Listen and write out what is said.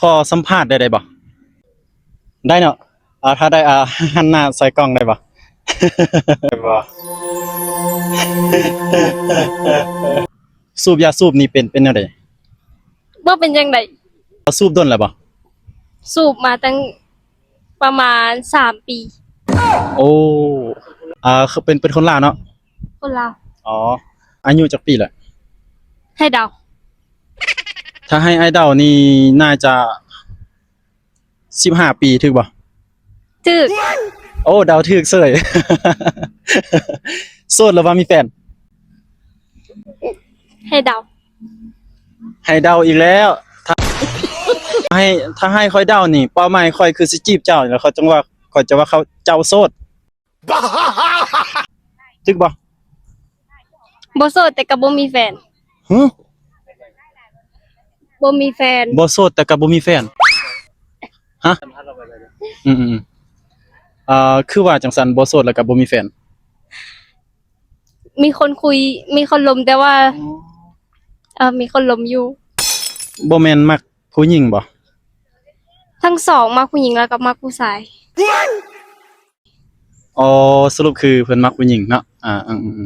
ขอสัมภาษณ์ได้บ่ได้เนาะถ้าได้หันหน้าใส่กล้องได้บ่ได้บ่สูบยาสูบนี่เป็นแนวใดบ่เป็นจังได๋สูบดนแล้วบ่สูบมาตั้งประมาณ3 ปี โอ้คือเป็นคนลาวเนาะคนลาวอ๋ออายุจักปีแหละให้เดาถ้าให้ไอ้เดานี่น่าจะ15 ปีถึกบ่จึกโอ้เดาถึกเสย โสดแล้วว่ามีแฟนให้เดาให้เดาอีกแล้วให้ถ้าให้ค่อยเดานี่เป้าหมายค่อยคือสิจีบเจ้าแล้วเขาจังว่าค่อยจะว่าเขาเจ้าโสดจึกบ่บ่โสดแต่ก็บ่มีแฟนหึบ่มีแฟนบ่โสดแต่ก็บ่มีแฟนฮะอืมคือว่าจังซั่นบ่โสดแล้วก็บ่มีแฟนมีคนคุยมีคนลมแต่ว่ามีคนลมอยู่บ่แม่นมักผู้หญิงบ่ทั้งสองมักผู้หญิงแล้วก็มักผู้ชายอ๋อสรุปคือเพิ่นมักผู้หญิงเนาะอือ